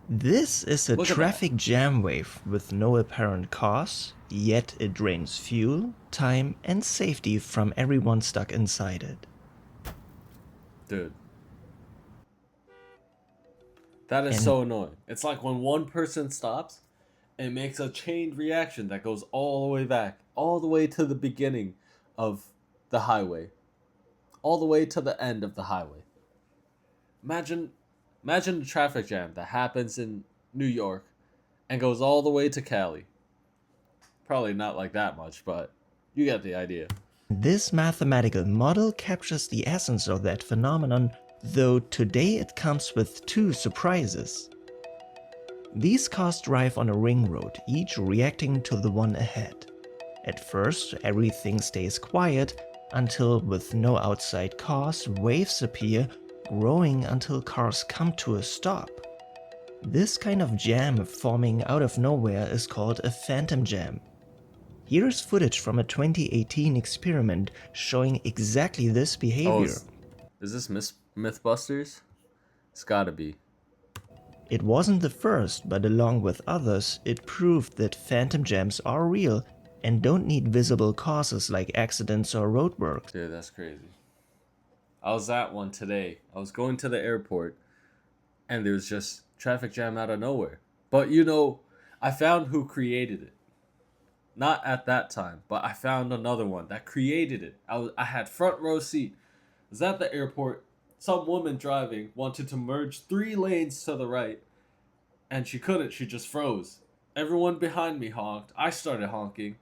This is a Look at that. traffic jam wave with no apparent cause, yet it drains fuel, time, and safety from everyone stuck inside it. Dude. That is And so annoying. It's like when one person stops, it makes a chain reaction that goes all the way back, all the way to the beginning of the highway, all the way to the end of the highway. Imagine, imagine the traffic jam that happens in New York and goes all the way to Cali. Probably not like that much, but you get the idea. this mathematical model captures the essence of that phenomenon, though today it comes with two surprises. These cars drive on a ring road, each reacting to the one ahead. At first, everything stays quiet until, with no outside cause, waves appear, growing until cars come to a stop. This kind of jam forming out of nowhere is called a phantom jam. Here's footage from a 2018 experiment showing exactly this Oh, behavior. is this Mythbusters? It's gotta be. It wasn't the first, but along with others, it proved that phantom jams are real and don't need visible causes like accidents or roadworks. Dude, that's crazy. I was at one today. I was going to the airport and there was just traffic jam out of nowhere. But I found who created it. Not at that time, but I found another one that created it. I had front row seat. I was at the airport. Some woman driving wanted to merge 3 lanes to the right, and she couldn't. She just froze. Everyone behind me honked. I started honking.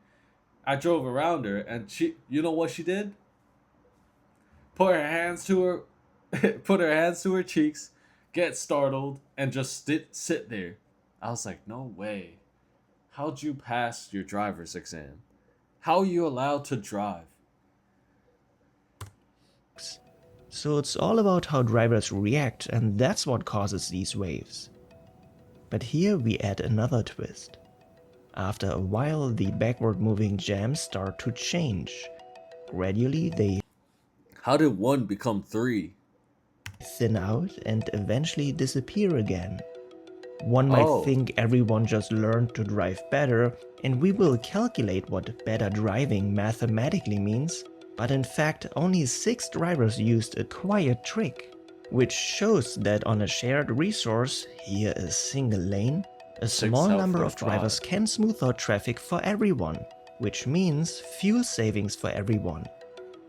I drove around her, and you know what she did? Put her hands to her, put her hands to her cheeks, get startled, and just sit there. I was like, no way. How'd you pass your driver's exam? How are you allowed to drive? So it's all about how drivers react, and that's what causes these waves. But here we add another twist. After a while, the backward moving jams start to change. Gradually, they How did one become 3? thin out and eventually disappear again. One might Oh, think everyone just learned to drive better, and we will calculate what better driving mathematically means, but in fact only 6 drivers used a quiet trick, which shows that on a shared resource, here a single lane, a 6 small out number for of drivers 5. can smooth out traffic for everyone, which means fuel savings for everyone.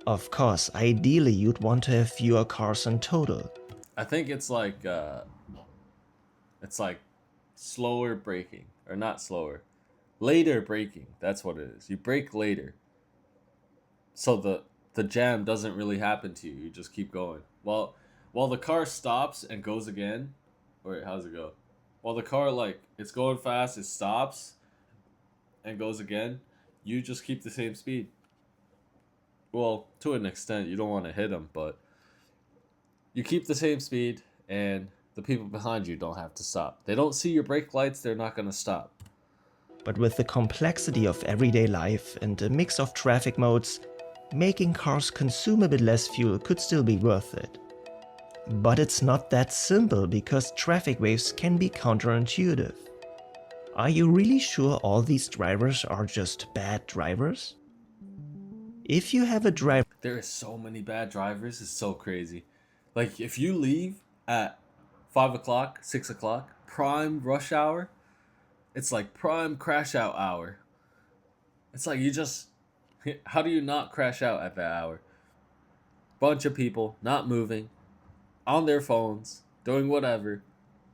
Of course, ideally you'd want to have fewer cars in total. I think it's like slower braking, or not slower, later braking. That's what it is. You brake later, so the jam doesn't really happen to you. You just keep going. While the car stops and goes again. Wait, how's it go? While the car, like, it's going fast, it stops and goes again. You just keep the same speed. Well, to an extent, you don't want to hit them, but you keep the same speed, and the people behind you don't have to stop. They don't see your brake lights, they're not going to stop. But with the complexity of everyday life and a mix of traffic modes, making cars consume a bit less fuel could still be worth it. But it's not that simple because traffic waves can be counterintuitive. Are you really sure all these drivers are just bad drivers? If you have a driver There are so many bad drivers, it's so crazy. Like, if you leave at 5 o'clock, 6 o'clock, prime rush hour, it's like prime crash out hour. It's like how do you not crash out at that hour? Bunch of people not moving, on their phones, doing whatever,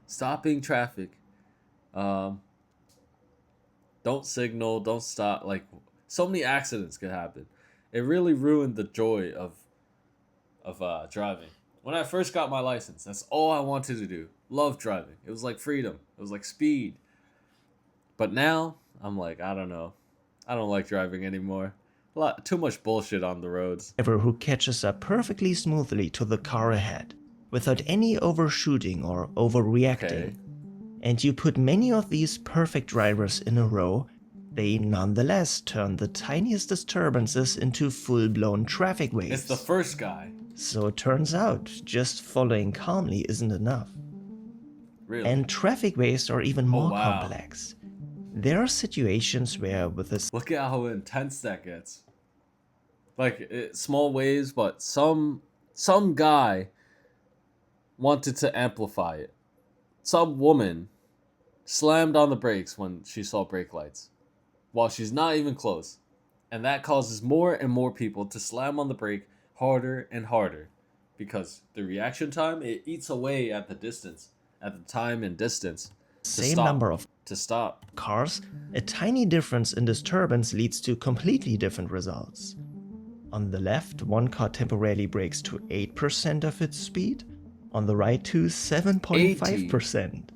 stopping traffic. Um, don't signal, don't stop. Like, so many accidents could happen. It really ruined the joy of driving. When I first got my license, that's all I wanted to do. Love driving. It was like freedom. It was like speed. But now I'm like, I don't know. I don't like driving anymore. Too much bullshit on the roads. who catches up perfectly smoothly to the car ahead, without any overshooting or overreacting, Okay. and you put many of these perfect drivers in a row, they nonetheless turn the tiniest disturbances into full-blown traffic waves. It's the first guy. So it turns out, just following calmly isn't enough. Really? And traffic waves are even Oh more wow. complex. There are situations where with a Look at how intense that gets. Like small waves, but some guy wanted to amplify it. Some woman slammed on the brakes when she saw brake lights while she's not even close. And that causes more and more people to slam on the brake harder and harder because the reaction time it eats away at the distance, at the time and distance same number of to stop. cars, a tiny difference in disturbance leads to completely different results. On the left, one car temporarily brakes to 8% of its speed, on the right to 7.5%.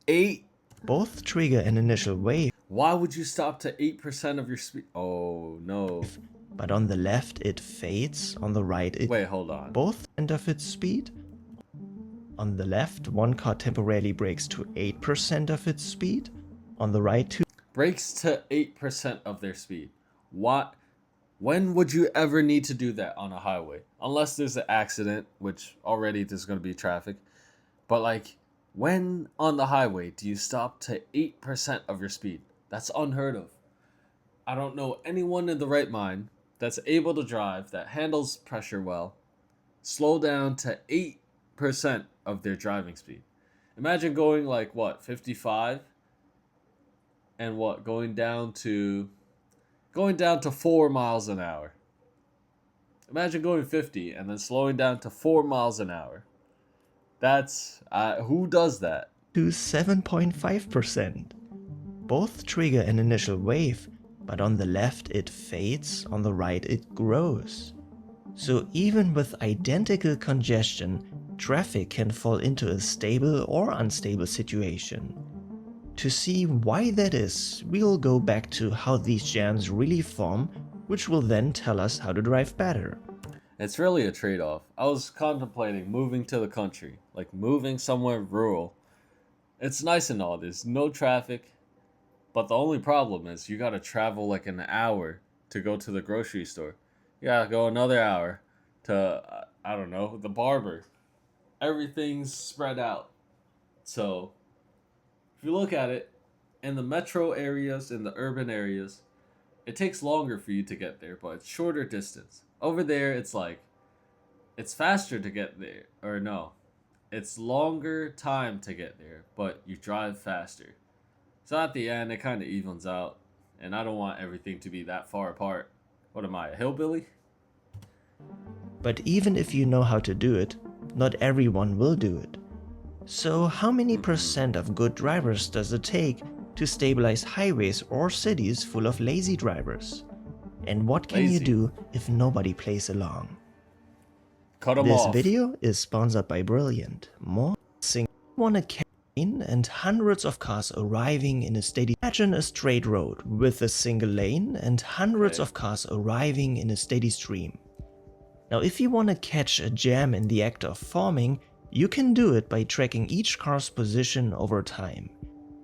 8. Both trigger an initial wave, Why would you stop to 8% of your speed? Oh no. but on the left it fades, on the right it Wait, hold on. both end of its speed. On the left, one car temporarily brakes to 8% of its speed, on the right to Brakes to 8% of their speed. What? When would you ever need to do that on a highway? Unless there's an accident, which already there's going to be traffic. But like, when on the highway do you stop to 8% of your speed? That's unheard of. I don't know anyone in the right mind that's able to drive, that handles pressure well, slow down to 8% of their driving speed. Imagine going like what, 55 and what, going down to 4 miles an hour. Imagine going 50 and then slowing down to 4 miles an hour. That's who does that? to 7.5%. Both trigger an initial wave, but on the left it fades, on the right it grows. So even with identical congestion, traffic can fall into a stable or unstable situation. To see why that is, we'll go back to how these jams really form, which will then tell us how to drive better. It's really a trade-off. I was contemplating moving to the country, like moving somewhere rural. It's nice and all, there's no traffic, but the only problem is you gotta travel like an hour to go to the grocery store. You gotta go another hour to, I don't know, the barber. Everything's spread out. So, if you look at it, in the metro areas, in the urban areas, it takes longer for you to get there, but it's shorter distance. Over there, it's like, it's faster to get there, or no, it's longer time to get there, but you drive faster. So at the end, it kind of evens out, and I don't want everything to be that far apart. What am I, a hillbilly? But even if you know how to do it, not everyone will do it. So how many percent of good drivers does it take to stabilize highways or cities full of lazy drivers? And what can you Lazy. do if nobody plays along? Cut them This off. video is sponsored by Brilliant. More want a campaign and hundreds of cars arriving in a steady. Imagine a straight road with a single lane and hundreds of cars arriving in a steady stream. Now if you want to catch a jam in the act of forming, you can do it by tracking each car's position over time.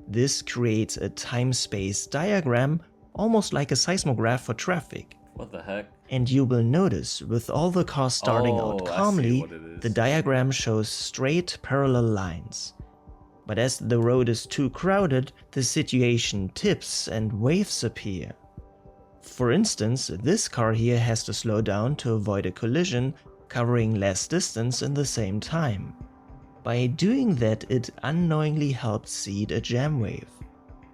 This creates a time-space diagram, almost like a seismograph for traffic. What the heck? And you will notice, with all the cars starting out Oh, I see calmly, what it is. the diagram shows straight parallel lines. But as the road is too crowded, the situation tips and waves appear. For instance, this car here has to slow down to avoid a collision, covering less distance in the same time. By doing that, it unknowingly helped seed a jam wave.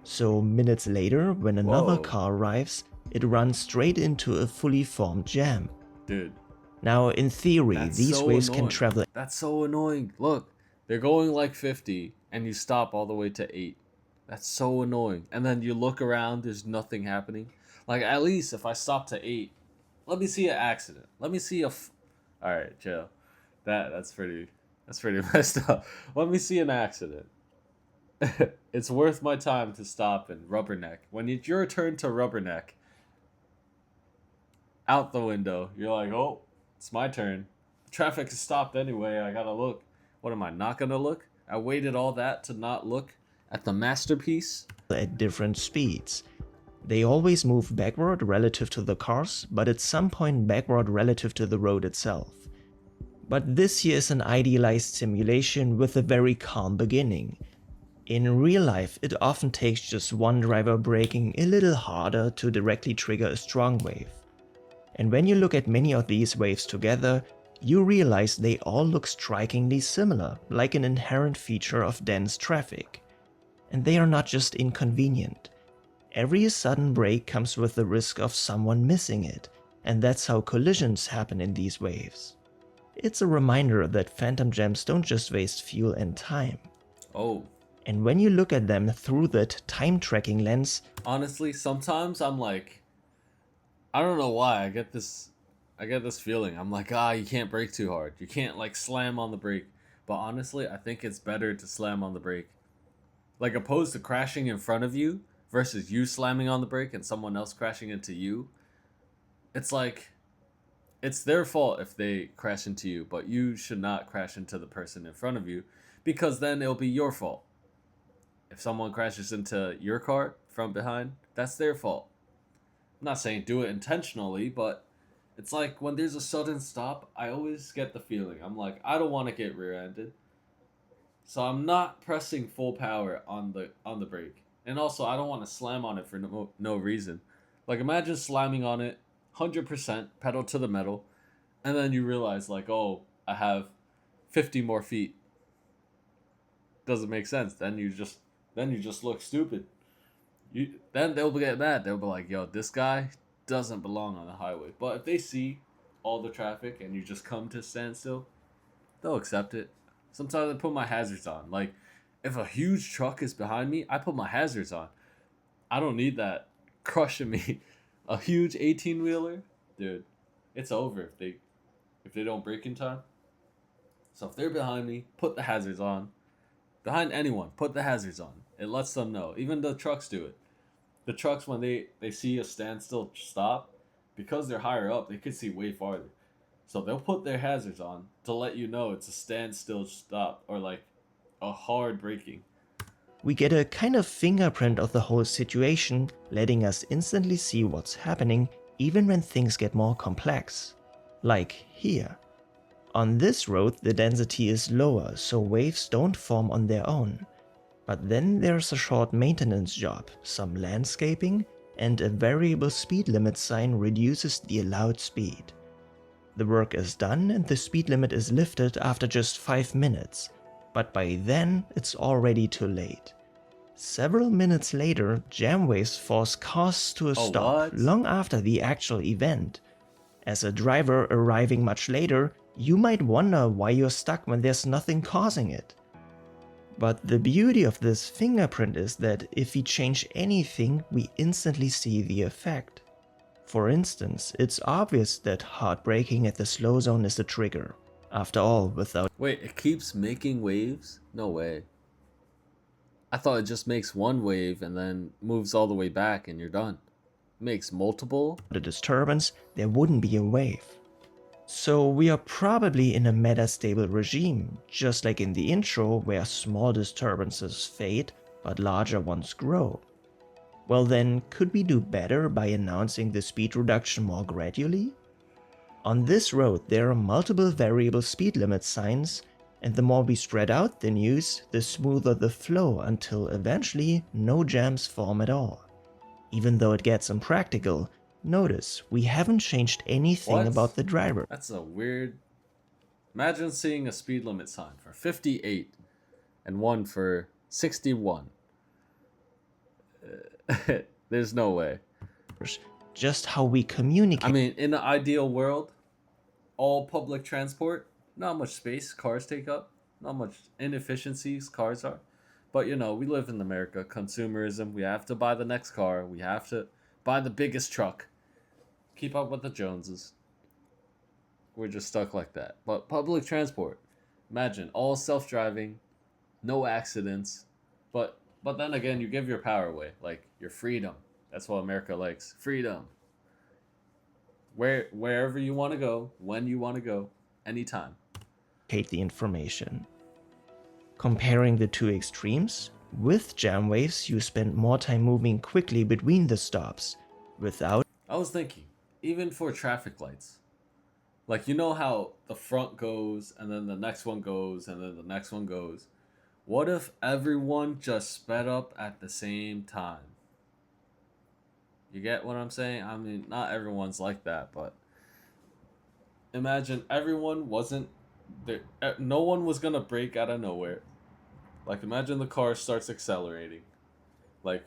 So minutes later, when another Whoa. car arrives, it runs straight into a fully formed jam. Dude, Now, in theory, that's these so waves annoying. can travel. That's so annoying. Look, they're going like 50 and you stop all the way to 8. That's so annoying. And then you look around, there's nothing happening. Like, at least if I stop to 8, let me see an accident. Let me see Alright, chill. That's pretty messed up. Let me see an accident. It's worth my time to stop and rubberneck. When it's your turn to rubberneck, out the window, you're like, oh, it's my turn. Traffic is stopped anyway, I gotta look. What am I, not gonna look? I waited all that to not look at the masterpiece? At different speeds. They always move backward relative to the cars, but at some point backward relative to the road itself. But this here is an idealized simulation with a very calm beginning. In real life, it often takes just one driver braking a little harder to directly trigger a strong wave. And when you look at many of these waves together, you realize they all look strikingly similar, like an inherent feature of dense traffic. And they are not just inconvenient. Every sudden brake comes with the risk of someone missing it, and that's how collisions happen in these waves. It's a reminder that phantom jams don't just waste fuel and time. Oh. And when you look at them through that time tracking lens, Honestly, sometimes I'm like, I don't know why I get this feeling. I'm like, you can't brake too hard. You can't like slam on the brake. But honestly, I think it's better to slam on the brake. Like opposed to crashing in front of you versus you slamming on the brake and someone else crashing into you. It's like it's their fault if they crash into you, but you should not crash into the person in front of you because then it'll be your fault. If someone crashes into your car from behind, that's their fault. I'm not saying do it intentionally, but it's like when there's a sudden stop, I always get the feeling. I'm like, I don't want to get rear-ended. So I'm not pressing full power on the brake. And also, I don't want to slam on it for no reason. Like imagine slamming on it 100% pedal to the metal, and then you realize like, oh, I have 50 more feet. Doesn't make sense. Then you just look stupid. Then they'll get mad. They'll be like, yo, this guy doesn't belong on the highway. But if they see all the traffic and you just come to standstill, they'll accept it. Sometimes I put my hazards on. Like if a huge truck is behind me, I put my hazards on. I don't need that crushing me. A huge 18-wheeler, dude, it's over if they don't brake in time. So if they're behind me, put the hazards on. Behind anyone, put the hazards on. It lets them know. Even the trucks do it. The trucks, when they see a standstill stop, because they're higher up, they can see way farther. So they'll put their hazards on to let you know it's a standstill stop or like a hard braking. we get a kind of fingerprint of the whole situation, letting us instantly see what's happening even when things get more complex. Like here. On this road the density is lower, so waves don't form on their own. But then there's a short maintenance job, some landscaping, and a variable speed limit sign reduces the allowed speed. The work is done and the speed limit is lifted after just 5 minutes, but by then it's already too late. Several minutes later, jam waves force cars to a stop long after the actual event. As a driver arriving much later, you might wonder why you're stuck when there's nothing causing it. But the beauty of this fingerprint is that if we change anything, we instantly see the effect. For instance, it's obvious that hard braking at the slow zone is the trigger. After all, without... Wait, it keeps making waves? No way. I thought it just makes one wave and then moves all the way back and you're done. It makes multiple? ...the disturbance, there wouldn't be a wave. So we are probably in a metastable regime, just like in the intro where small disturbances fade but larger ones grow. Well then, could we do better by announcing the speed reduction more gradually? On this road there are multiple variable speed limit signs, and the more we spread out the news, the smoother the flow until eventually no jams form at all. Even though it gets impractical, notice we haven't changed anything about the driver. That's a weird... Imagine seeing a speed limit sign for 58 and one for 61. There's no way. Just how we communicate. I mean, in the ideal world, all public transport, not much space cars take up, not much inefficiencies cars are. But you know, we live in America, consumerism, we have to buy the next car, we have to buy the biggest truck. Keep up with the Joneses. We're just stuck like that. But public transport, imagine all self-driving, no accidents, but then again, you give your power away, like your freedom. That's what America likes, freedom. Wherever you want to go, when you want to go, anytime. The information. Comparing the two extremes, with jam waves you spend more time moving quickly between the stops. Without... I was thinking, even for traffic lights, Like, you know how the front goes, and then the next one goes, and then the next one goes. What if everyone just sped up at the same time? You get what I'm saying? I mean, not everyone's like that, but imagine everyone wasn't there. No one was gonna break out of nowhere. Like, imagine the car starts accelerating. Like,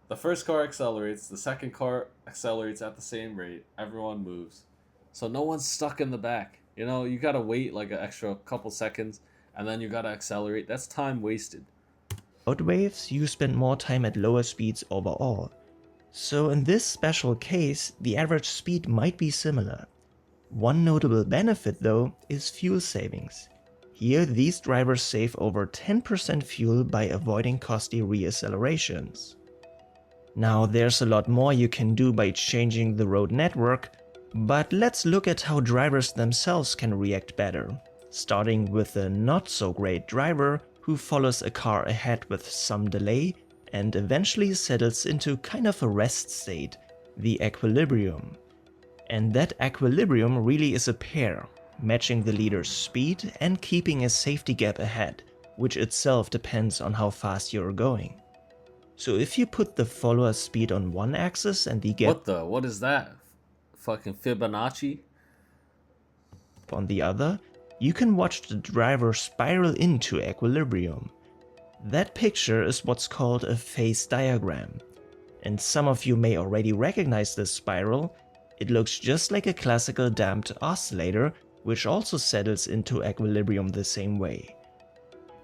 the first car accelerates, the second car accelerates at the same rate, everyone moves. So no one's stuck in the back. You know, you gotta wait like an extra couple seconds, and then you gotta accelerate. That's time wasted. Without waves, you spend more time at lower speeds overall. So in this special case, the average speed might be similar. One notable benefit though is fuel savings. Here these drivers save over 10% fuel by avoiding costly reaccelerations. Now there's a lot more you can do by changing the road network, but let's look at how drivers themselves can react better, starting with a not so great driver who follows a car ahead with some delay and eventually settles into kind of a rest state, the equilibrium. And that equilibrium really is a pair, matching the leader's speed and keeping a safety gap ahead, which itself depends on how fast you're going. So if you put the follower's speed on one axis and the gap What is that? Fucking Fibonacci? on the other, you can watch the driver spiral into equilibrium. That picture is what's called a phase diagram. And some of you may already recognize this spiral. It looks just like a classical damped oscillator, which also settles into equilibrium the same way.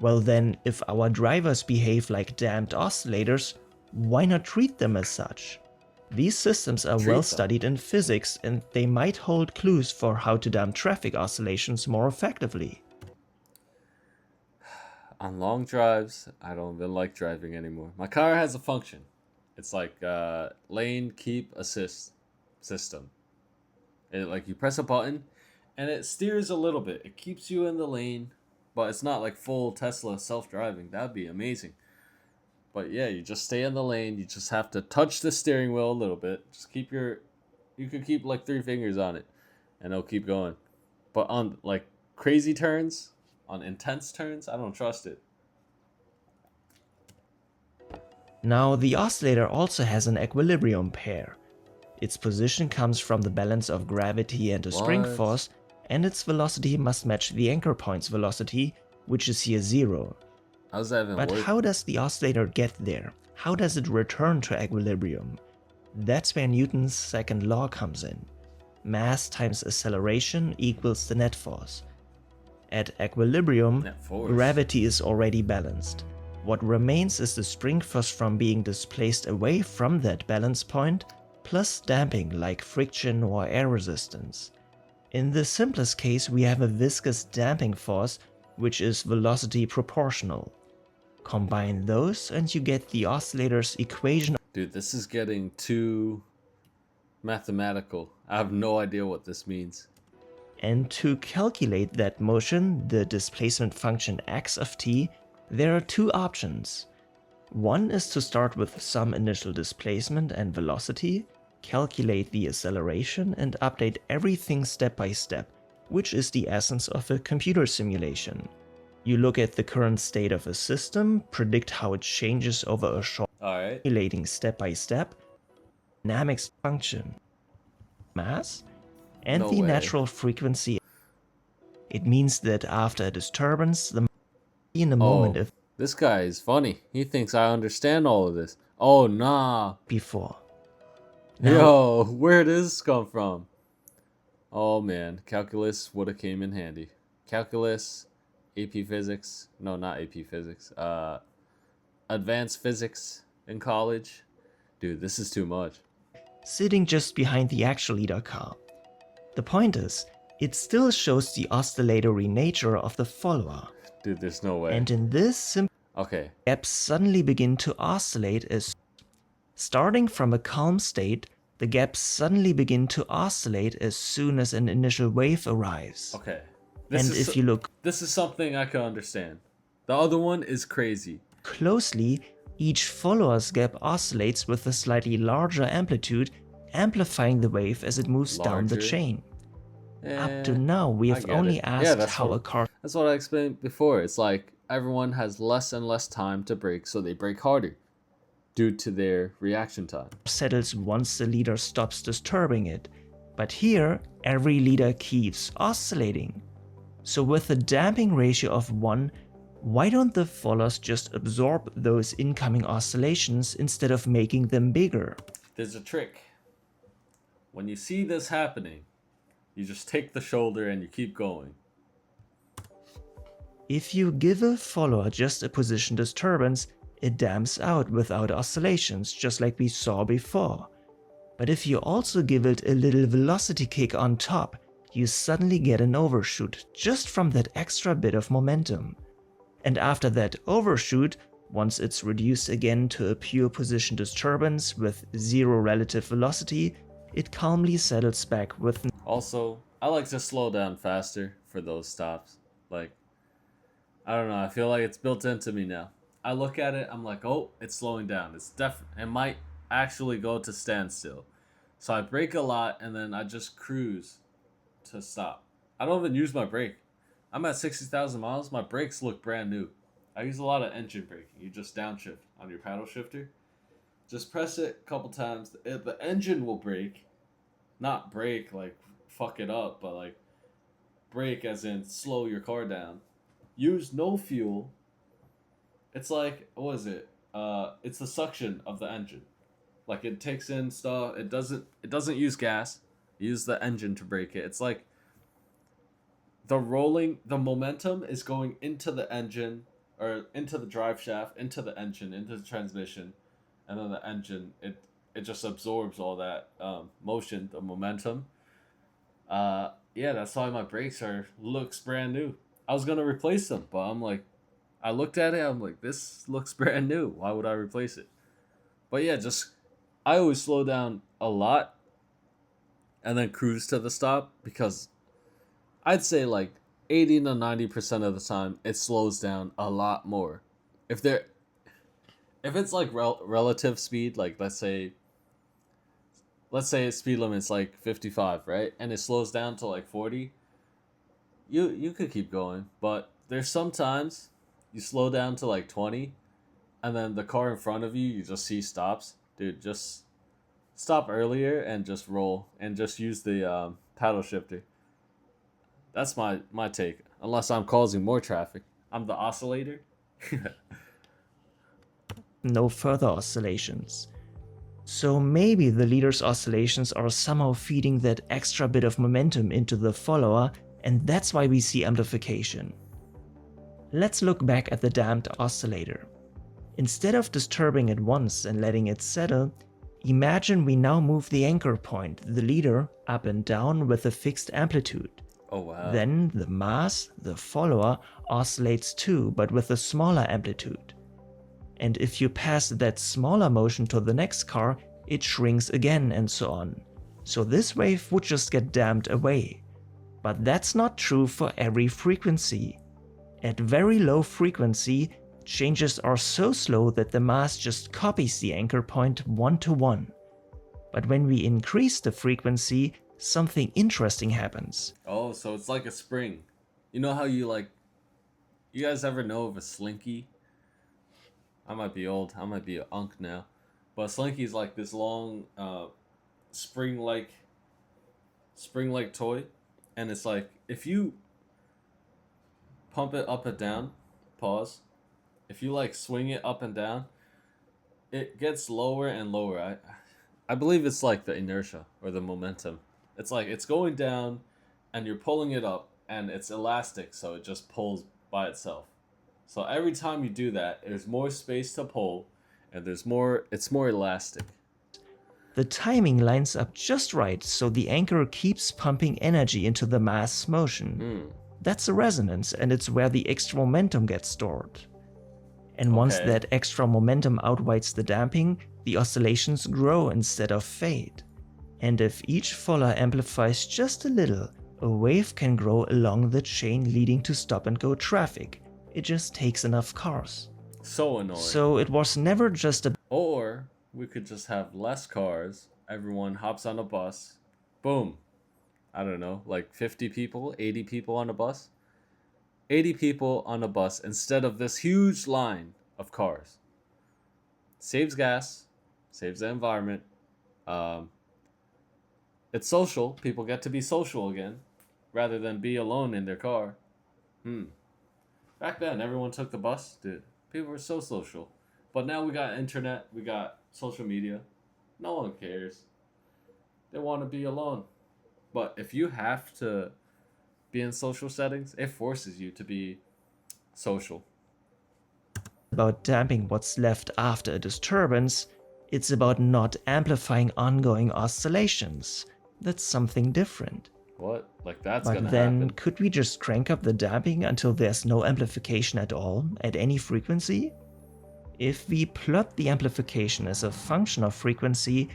Well then, if our drivers behave like damped oscillators, why not treat them as such? These systems are well studied in physics, and they might hold clues for how to damp traffic oscillations more effectively. On long drives, I don't even like driving anymore. My car has a function. It's like lane keep assist system. Like you press a button and it steers a little bit. It keeps you in the lane, but it's not like full Tesla self-driving. That'd be amazing. But yeah, you just stay in the lane. You just have to touch the steering wheel a little bit. Just keep you could keep like 3 fingers on it and it'll keep going. But on like crazy turns, on intense turns, I don't trust it. Now the oscillator also has an equilibrium pair. Its position comes from the balance of gravity and a spring force, and its velocity must match the anchor point's velocity, which is here 0. How's that even But work? how does the oscillator get there? How does it return to equilibrium? That's where Newton's second law comes in. Mass times acceleration equals the net force. At equilibrium, gravity is already balanced. What remains is the spring force from being displaced away from that balance point, plus damping like friction or air resistance. In the simplest case, we have a viscous damping force, which is velocity proportional. Combine those and you get the oscillator's equation. Dude, this is getting too mathematical. I have no idea what this means. And to calculate that motion, the displacement function x of t, there are 2 options. One is to start with some initial displacement and velocity, calculate the acceleration, and update everything step by step, which is the essence of a computer simulation. You look at the current state of a system, predict how it changes over a short simulating step by step, dynamics function, mass, and the natural frequency. It means that after a disturbance, the in a moment of this guy is funny. He thinks I understand all of this. Oh nah. Before. Now, yo, where did this come from? Oh man, calculus would have came in handy. Calculus, AP Physics. No, not AP Physics. Advanced Physics in college. Dude, this is too much. Sitting just behind the actual leader car. The point is, it still shows the oscillatory nature of the follower. Dude, there's no way. And in this simple gaps suddenly begin to oscillate as starting from a calm state, the gaps suddenly begin to oscillate as soon as an initial wave arrives. Okay. If you look this is something I can understand. The other one is crazy. Closely, each follower's gap oscillates with a slightly larger amplitude, amplifying the wave as it moves down the chain. Up to Eh, now, we I have get only it. Yeah, asked how a car that's what I explained before. It's like everyone has less and less time to brake, so they brake harder due to their reaction time. settles once the leader stops disturbing it. But here, every leader keeps oscillating. So with a damping ratio of 1, why don't the followers just absorb those incoming oscillations instead of making them bigger? There's a trick. When you see this happening, you just take the shoulder and you keep going. If you give a follower just a position disturbance, it damps out without oscillations, just like we saw before. But if you also give it a little velocity kick on top, you suddenly get an overshoot just from that extra bit of momentum. And after that overshoot, once it's reduced again to a pure position disturbance with zero relative velocity, it calmly settles back with Also, I like to slow down faster for those stops. Like, I don't know, I feel like it's built into me now. I look at it, I'm like, oh, it's slowing down. It might actually go to standstill. So I brake a lot and then I just cruise to stop. I don't even use my brake. I'm at 60,000 miles. My brakes look brand new. I use a lot of engine braking. You just downshift on your paddle shifter. Just press it a couple times. The engine will brake. Not brake like fuck it up, but like brake as in slow your car down. Use no fuel. It's like, what is it? It's the suction of the engine. Like it takes in stuff. It doesn't use gas. Use the engine to brake it. It's like the momentum is going into the engine or into the drive shaft, into the engine, into the transmission, and then the engine it just absorbs all that motion, the momentum. Yeah, that's why my brakes looks brand new. I was gonna replace them, but I'm like, I looked at it, I'm like, this looks brand new. Why would I replace it? But yeah, just I always slow down a lot and then cruise to the stop because I'd say like 80 to 90% of the time it slows down a lot more. If there if it's like relative speed, like let's say its speed limit's like 55, right? And it slows down to like 40, you could keep going. But there's sometimes you slow down to like 20 and then the car in front of you just see stops. Dude, just stop earlier and just roll and just use the paddle shifter. That's my take. Unless I'm causing more traffic. I'm the oscillator. no further oscillations. So maybe the leader's oscillations are somehow feeding that extra bit of momentum into the follower, and that's why we see amplification. Let's look back at the damped oscillator. Instead of disturbing it once and letting it settle, imagine we now move the anchor point, the leader, up and down with a fixed amplitude. Oh wow. Then the mass, the follower, oscillates too, but with a smaller amplitude. And if you pass that smaller motion to the next car, it shrinks again and so on. So this wave would just get damped away. But that's not true for every frequency. At very low frequency, changes are so slow that the mass just copies the anchor point one to one. But when we increase the frequency, something interesting happens. Oh, so it's like a spring. You know how you guys ever know of a slinky? I might be old. I might be an unk now. But slinky's like this long spring-like toy, and it's like if you pump it up and down, pause. If you like swing it up and down, it gets lower and lower. I believe it's like the inertia or the momentum. It's like it's going down and you're pulling it up and it's elastic, so it just pulls by itself. So every time you do that, there's more space to pull and it's more elastic. The timing lines up just right so the anchor keeps pumping energy into the mass motion. That's a resonance, and it's where the extra momentum gets stored. And once Okay. that extra momentum outweighs the damping, the oscillations grow instead of fade. And if each follower amplifies just a little, a wave can grow along the chain leading to stop-and-go traffic. It just takes enough cars. So annoying. So it was never just a Or we could just have less cars, everyone hops on a bus, boom, I don't know, like 50 people, 80 people on a bus. 80 people on a bus instead of this huge line of cars. Saves gas, saves the environment. Um, it's social. People get to be social again rather than be alone in their car. Back then, everyone took the bus, dude. People were so social. But now we got internet, we got social media. No one cares. They want to be alone. But if you have to be in social settings, it forces you to be social. About damping what's left after a disturbance, it's about not amplifying ongoing oscillations. That's something different. What? Like that's But gonna then, happen? could we just crank up the damping until there's no amplification at all, at any frequency? If we plot the amplification as a function of frequency,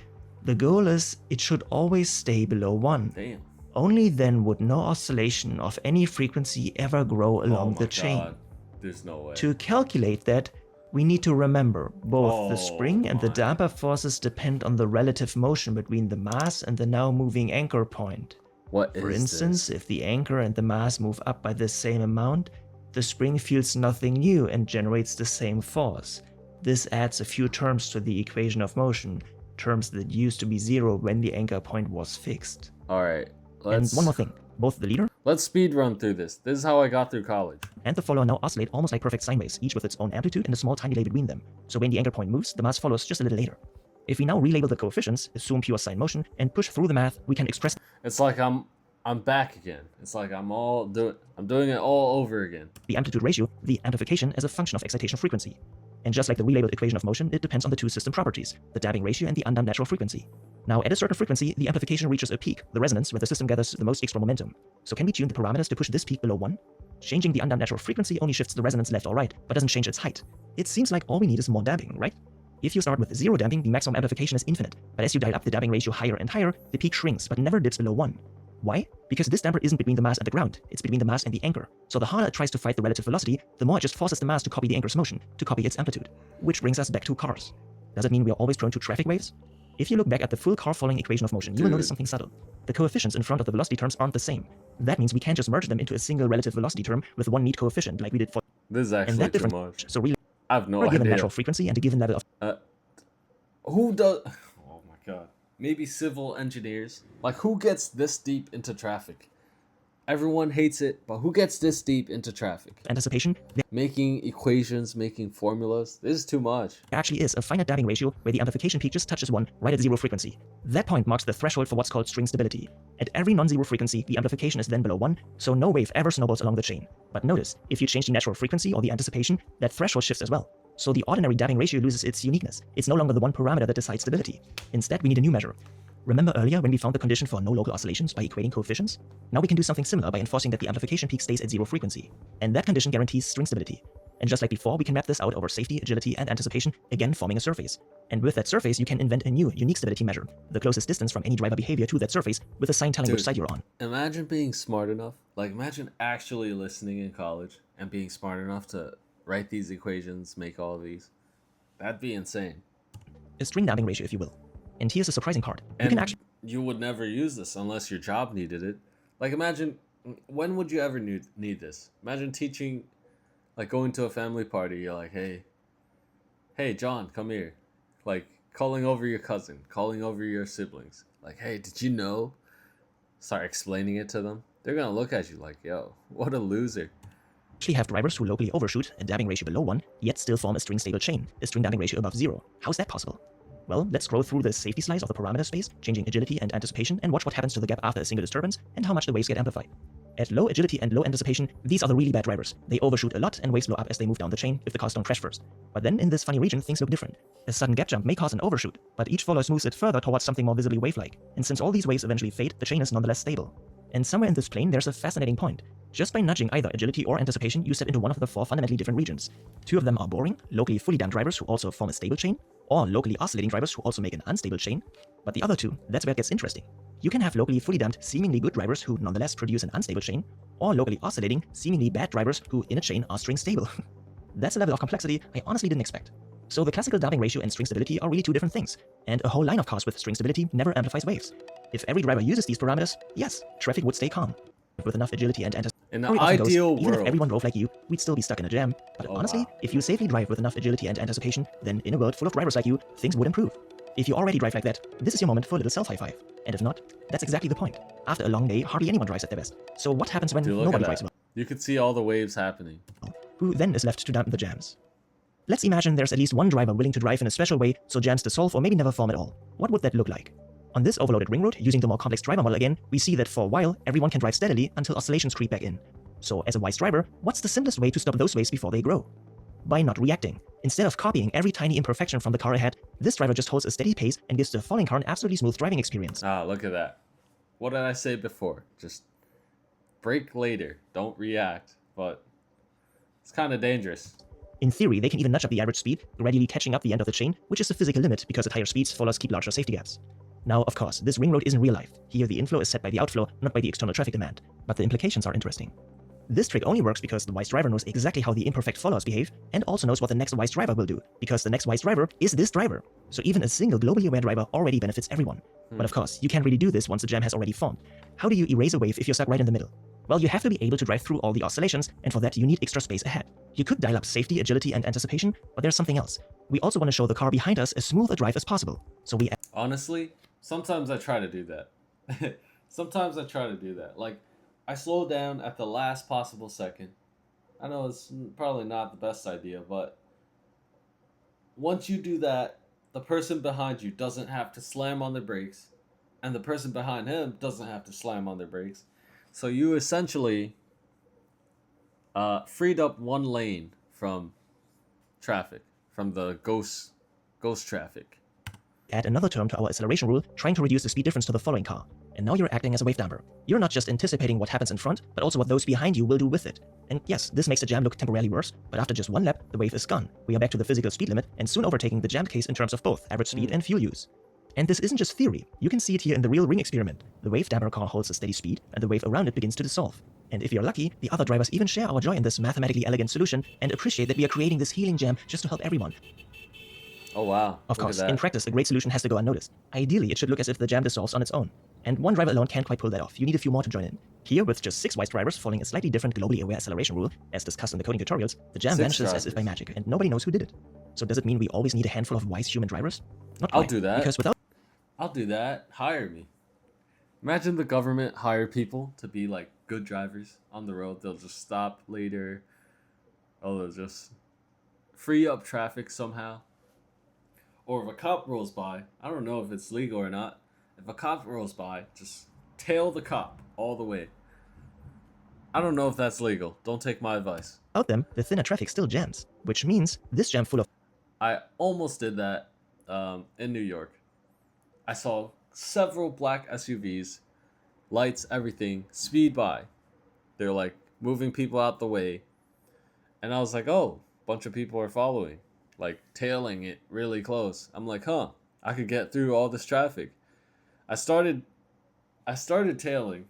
the goal is it should always stay below 1. Damn. Only then would no oscillation of any frequency ever grow along the chain. God. There's no way. To calculate that, we need to remember both the spring and the my. damper forces depend on the relative motion between the mass and the now moving anchor point. What is For instance, this? if the anchor and the mass move up by the same amount, the spring feels nothing new and generates the same force. This adds a few terms to the equation of motion, terms that used to be 0 when the anchor point was fixed. Alright. And one more thing, both the leader Let's speed run through this. This is how I got through college. and the follower now oscillate almost like perfect sine waves, each with its own amplitude and a small tiny delay between them. So when the anchor point moves, the mass follows just a little later. If we now relabel the coefficients, assume pure sine motion, and push through the math, we can express It's like I'm back again. It's like I'm doing it all over again. the amplitude ratio, the amplification, as a function of excitation frequency. And just like the relabeled equation of motion, it depends on the two system properties, the damping ratio and the undamped natural frequency. Now, at a certain frequency, the amplification reaches a peak, the resonance, where the system gathers the most extra momentum. So can we tune the parameters to push this peak below 1? Changing the undamped natural frequency only shifts the resonance left or right, but doesn't change its height. It seems like all we need is more damping, right? If you start with 0 damping, the maximum amplification is infinite, but as you dial up the damping ratio higher and higher, the peak shrinks but never dips below 1. Why? Because this damper isn't between the mass and the ground, it's between the mass and the anchor. So the harder it tries to fight the relative velocity, the more it just forces the mass to copy the anchor's motion, to copy its amplitude. Which brings us back to cars. Does it mean we are always prone to traffic waves? If you look back at the full car-following equation of motion, you will notice something subtle. The coefficients in front of the velocity terms aren't the same. That means we can't just merge them into a single relative velocity term with one neat coefficient like we did for... This is And actually that too difference, much. so really, I have no for a given idea. natural frequency and a given level of... Who does? Oh my god. Maybe civil engineers. Like who gets this deep into traffic? Everyone hates it, but who gets this deep into traffic? anticipation, there Making equations, making formulas. This is too much. actually is a finite damping ratio where the amplification peak just touches 1 right at 0 frequency. That point marks the threshold for what's called string stability. At every non-zero frequency, the amplification is then below 1, so no wave ever snowballs along the chain. But notice, if you change the natural frequency or the anticipation, that threshold shifts as well. So the ordinary damping ratio loses its uniqueness. It's no longer the one parameter that decides stability. Instead, we need a new measure. Remember earlier when we found the condition for no local oscillations by equating coefficients? Now we can do something similar by enforcing that the amplification peak stays at 0 frequency. And that condition guarantees string stability. And just like before, we can map this out over safety, agility, and anticipation, again forming a surface. And with that surface, you can invent a new, unique stability measure, the closest distance from any driver behavior to that surface, with a sign telling which Dude. side you're on. Imagine being smart enough. Like imagine actually listening in college and being smart enough to write these equations, make all of these. That'd be insane. A string damping ratio, if you will. And here's the surprising part. You And can actually you would never use this unless your job needed it. Like imagine, when would you ever need this? Imagine teaching, like going to a family party. You're like, hey, John, come here. Like calling over your cousin, calling over your siblings. Like, hey, did you know? Start explaining it to them. They're gonna look at you like, yo, what a loser. have drivers who locally overshoot a damping ratio below 1, yet still form a string stable chain, a string damping ratio above 0. How's that possible? Well, let's scroll through the safety slice of the parameter space, changing agility and anticipation, and watch what happens to the gap after a single disturbance, and how much the waves get amplified. At low agility and low anticipation, these are the really bad drivers. They overshoot a lot, and waves blow up as they move down the chain if the cars don't crash first. But then, in this funny region, things look different. A sudden gap jump may cause an overshoot, but each follower moves it further towards something more visibly wave-like. And since all these waves eventually fade, the chain is nonetheless stable. And somewhere in this plane, there's a fascinating point. Just by nudging either agility or anticipation, you step into one of the 4 fundamentally different regions. 2 of them are boring, locally fully damped drivers who also form a stable chain, or locally oscillating drivers who also make an unstable chain. But the other 2, that's where it gets interesting. You can have locally fully damped, seemingly good drivers who nonetheless produce an unstable chain, or locally oscillating, seemingly bad drivers who in a chain are string stable. That's a level of complexity I honestly didn't expect. So the classical damping ratio and string stability are really 2 different things, and a whole line of cars with string stability never amplifies waves. If every driver uses these parameters, yes, traffic would stay calm. With enough agility and anticipation. In the Story often goes, ideal even if world. everyone drove like you, we'd still be stuck in a jam. But Oh, honestly, wow. if you safely drive with enough agility and anticipation, then in a world full of drivers like you, things would improve. If you already drive like that, this is your moment for a little self-high-five. And if not, that's exactly the point. After a long day, hardly anyone drives at their best. So what happens when Dude, look nobody at drives that. well? You could see all the waves happening. Who then is left to dampen the jams? Let's imagine there's at least one driver willing to drive in a special way so jams dissolve or maybe never form at all. What would that look like? On this overloaded ring road, using the more complex driver model again, we see that for a while, everyone can drive steadily until oscillations creep back in. So as a wise driver, what's the simplest way to stop those waves before they grow? By not reacting. Instead of copying every tiny imperfection from the car ahead, this driver just holds a steady pace and gives the following car an absolutely smooth driving experience. Ah, look at that. What did I say before? Just brake later. Don't react. But it's kind of dangerous. In theory, they can even nudge up the average speed, gradually catching up the end of the chain, which is the physical limit because at higher speeds, followers keep larger safety gaps. Now, of course, this ring road isn't real life. Here, the inflow is set by the outflow, not by the external traffic demand. But the implications are interesting. This trick only works because the wise driver knows exactly how the imperfect followers behave, and also knows what the next wise driver will do, because the next wise driver is this driver. So even a single globally aware driver already benefits everyone. But of course, you can't really do this once the jam has already formed. How do you erase a wave if you're stuck right in the middle? Well, you have to be able to drive through all the oscillations, and for that you need extra space ahead. You could dial up safety, agility, and anticipation, but there's something else. We also want to show the car behind us as smooth a drive as possible. So we Honestly, sometimes I try to do that. Sometimes I try to do that. Like, I slow down at the last possible second. I know it's probably not the best idea, but once you do that, the person behind you doesn't have to slam on their brakes, and the person behind him doesn't have to slam on their brakes. So you essentially freed up one lane from traffic, from the ghost traffic. add another term to our acceleration rule, trying to reduce the speed difference to the following car. And now you're acting as a wave damper. You're not just anticipating what happens in front, but also what those behind you will do with it. And yes, this makes the jam look temporarily worse, but after just one lap, the wave is gone. We are back to the physical speed limit, and soon overtaking the jammed case in terms of both average speed and fuel use. And this isn't just theory. You can see it here in the real ring experiment. The wave damper car holds a steady speed, and the wave around it begins to dissolve. And if you're lucky, the other drivers even share our joy in this mathematically elegant solution and appreciate that we are creating this healing jam just to help everyone. Oh wow. Of course, in practice, a great solution has to go unnoticed. Ideally, it should look as if the jam dissolves on its own. And one driver alone can't quite pull that off. You need a few more to join in. Here, with just 6 wise drivers following a slightly different globally aware acceleration rule, as discussed in the coding tutorials, the jam vanishes as if by magic, and nobody knows who did it. So does it mean we always need a handful of wise human drivers? Not quite, I'll do that. Because without I'll do that. Hire me. Imagine the government hire people to be like good drivers on the road. They'll just stop later. Oh, they'll just free up traffic somehow. Or if a cop rolls by, I don't know if it's legal or not. If a cop rolls by, just tail the cop all the way. I don't know if that's legal. Don't take my advice. them, the thinner traffic still jams, which means this jam full of I almost did that in New York. I saw several black SUVs, lights, everything, speed by. They're like moving people out the way. And I was like, oh, a bunch of people are following, like tailing it really close. I'm like, huh, I could get through all this traffic. I started tailing,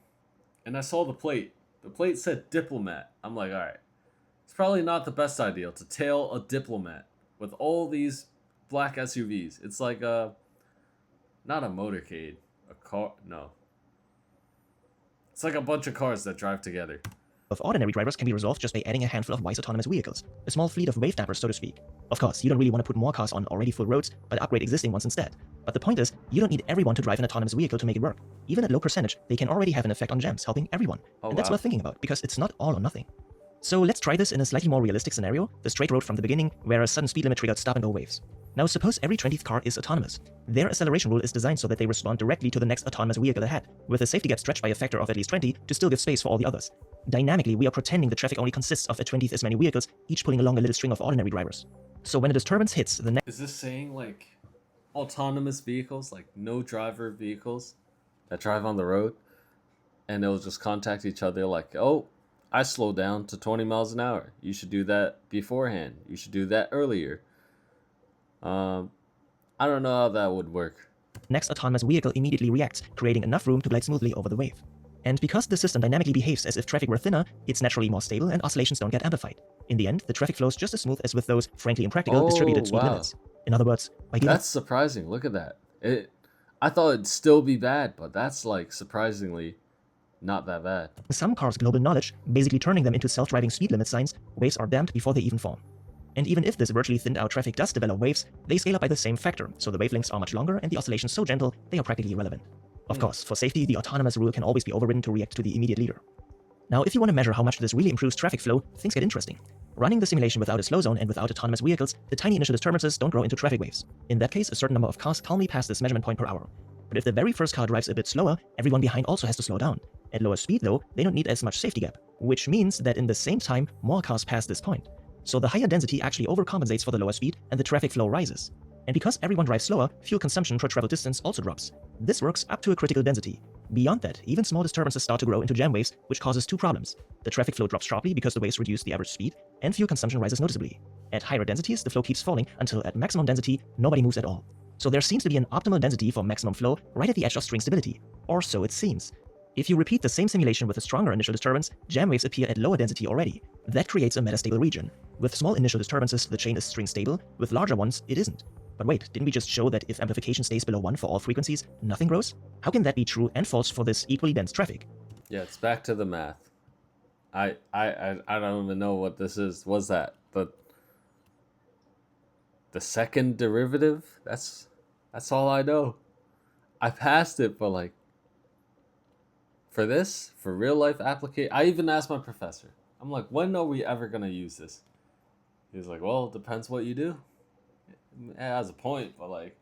and I saw the plate. The plate said diplomat. I'm like, all right, it's probably not the best idea to tail a diplomat with all these black SUVs. It's like not a motorcade, a car. No, it's like a bunch of cars that drive together. ordinary drivers can be resolved just by adding a handful of wise autonomous vehicles, a small fleet of wave dampers, so to speak. Of course, you don't really want to put more cars on already full roads, but upgrade existing ones instead. But the point is, you don't need everyone to drive an autonomous vehicle to make it work. Even at low percentage, they can already have an effect on jams, helping everyone. Oh, and that's wow. worth thinking about, because it's not all or nothing. So let's try this in a slightly more realistic scenario, the straight road from the beginning, where a sudden speed limit triggered stop-and-go waves. Now suppose every 20th car is autonomous. Their acceleration rule is designed so that they respond directly to the next autonomous vehicle ahead, with a safety gap stretched by a factor of at least 20 to still give space for all the others. Dynamically, we are pretending the traffic only consists of a 20th as many vehicles, each pulling along a little string of ordinary drivers. So when a disturbance hits the next Is this saying like autonomous vehicles, like no driver vehicles that drive on the road, and they'll just contact each other like, oh, I slowed down to 20 miles an hour. You should do that beforehand. You should do that earlier. I don't know how that would work. next autonomous vehicle immediately reacts, creating enough room to glide smoothly over the wave. And because the system dynamically behaves as if traffic were thinner, it's naturally more stable and oscillations don't get amplified. In the end, the traffic flows just as smooth as with those, frankly impractical, distributed speed limits. In other words, by giving That's surprising. Look at that. I thought it'd still be bad, but that's like surprisingly not that bad. Some cars' global knowledge, basically turning them into self-driving speed limit signs, waves are damned before they even form. And even if this virtually thinned out traffic does develop waves, they scale up by the same factor, so the wavelengths are much longer and the oscillations so gentle they are practically irrelevant. Of course, for safety, the autonomous rule can always be overridden to react to the immediate leader. Now, if you want to measure how much this really improves traffic flow, things get interesting. Running the simulation without a slow zone and without autonomous vehicles, the tiny initial disturbances don't grow into traffic waves. In that case, a certain number of cars calmly pass this measurement point per hour. But if the very first car drives a bit slower, everyone behind also has to slow down. At lower speed though, they don't need as much safety gap, which means that in the same time, more cars pass this point. So the higher density actually overcompensates for the lower speed and the traffic flow rises. And because everyone drives slower, fuel consumption per travel distance also drops. This works up to a critical density. Beyond that, even small disturbances start to grow into jam waves, which causes two problems. The traffic flow drops sharply because the waves reduce the average speed, and fuel consumption rises noticeably. At higher densities, the flow keeps falling until at maximum density, nobody moves at all. So there seems to be an optimal density for maximum flow right at the edge of string stability. Or so it seems. If you repeat the same simulation with a stronger initial disturbance, jam waves appear at lower density already. That creates a metastable region. With small initial disturbances, the chain is string stable. With larger ones, it isn't. But wait, didn't we just show that if amplification stays below 1 for all frequencies, nothing grows? How can that be true and false for this equally dense traffic? Yeah, it's back to the math. I don't even know what this is. What's that? The second derivative? That's all I know. I passed it, but like for real life application, I even asked my professor. I'm like, when are we ever gonna use this? He was like, well, it depends what you do. It has a point, but like,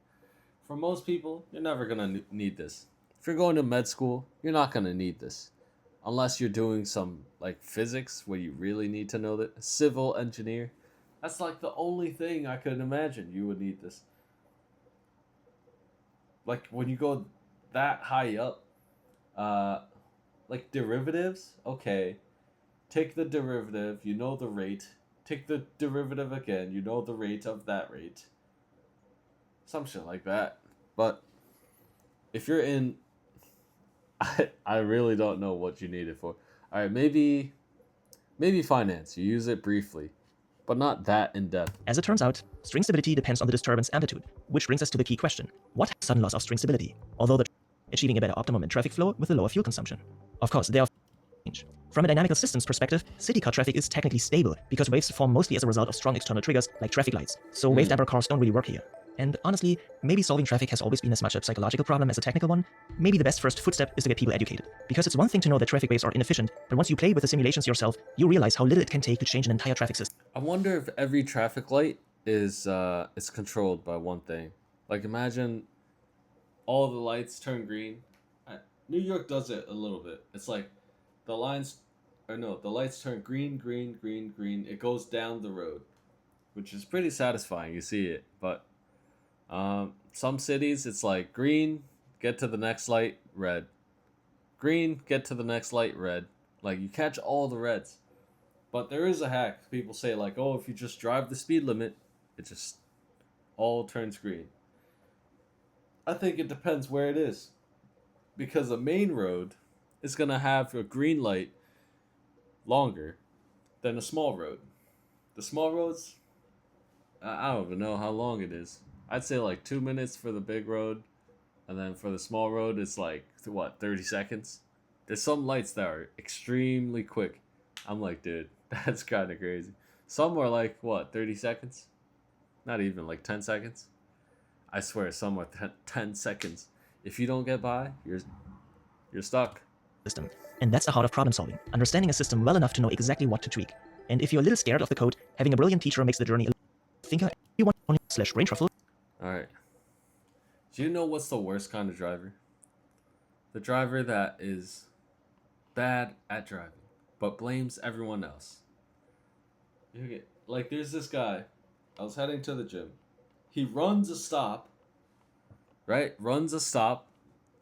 for most people, you're never gonna need this. If you're going to med school, you're not gonna need this, unless you're doing some like physics where you really need to know that. Civil engineer, that's like the only thing I could imagine you would need this. Like when you go that high up, like derivatives, okay. Take the derivative, you know the rate. Take the derivative again, you know the rate of that rate. Some shit like that. But if you're in, I really don't know what you need it for. All right, maybe finance. You use it briefly, but not that in depth. As it turns out, string stability depends on the disturbance amplitude, which brings us to the key question. What has sudden loss of string stability? Although achieving a better optimum in traffic flow with a lower fuel consumption. Of course, there are change. From a dynamical systems perspective, city car traffic is technically stable because waves form mostly as a result of strong external triggers like traffic lights, so wave damper cars don't really work here. And honestly, maybe solving traffic has always been as much a psychological problem as a technical one. Maybe the best first footstep is to get people educated. Because it's one thing to know that traffic waves are inefficient, but once you play with the simulations yourself, you realize how little it can take to change an entire traffic system. I wonder if every traffic light is controlled by one thing. Like imagine all the lights turn green. New York does it a little bit. It's like the lights turn green, green, green, green. It goes down the road, which is pretty satisfying. You see it, but some cities it's like green, get to the next light, red. Green, get to the next light, red. Like you catch all the reds. But there is a hack. People say like, oh, if you just drive the speed limit, it just all turns green. I think it depends where it is. Because a main road is going to have a green light longer than a small road. The small roads, I don't even know how long it is. I'd say like 2 minutes for the big road. And then for the small road, it's like, 30 seconds? There's some lights that are extremely quick. I'm like, dude, that's kind of crazy. Some are like, 30 seconds? Not even, like 10 seconds? I swear, some are 10 seconds. If you don't get by, you're stuck. System. And that's the heart of problem solving, understanding a system well enough to know exactly what to tweak. And if you're a little scared of the code, having a brilliant teacher makes the journey a thinker. You want /brain truffle. Alright. Do you know what's the worst kind of driver? The driver that is bad at driving, but blames everyone else. Like, there's this guy. I was heading to the gym. He runs a stop, right? Runs a stop,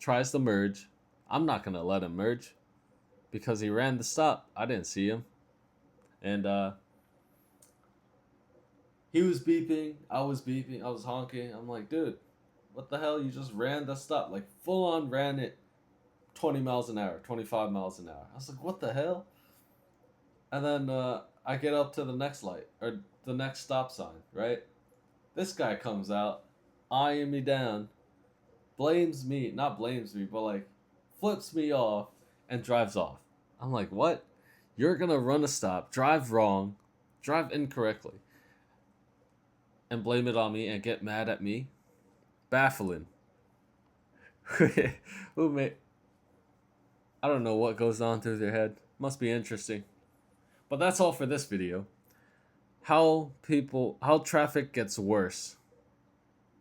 tries to merge. I'm not going to let him merge because he ran the stop. I didn't see him. And he was beeping. I was beeping. I was honking. I'm like, dude, what the hell? You just ran the stop. Like, full on ran it 20 miles an hour, 25 miles an hour. I was like, what the hell? And then I get up to the next light, or the next stop sign, right? This guy comes out, eyeing me down. blames me, not blames me, but like flips me off and drives off. I'm like, what? You're gonna run a stop, drive wrong, drive incorrectly, and blame it on me and get mad at me? Baffling. Who made? I don't know what goes on through their head. Must be interesting. But that's all for this video. How traffic gets worse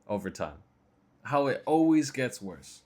over time. How it always gets worse.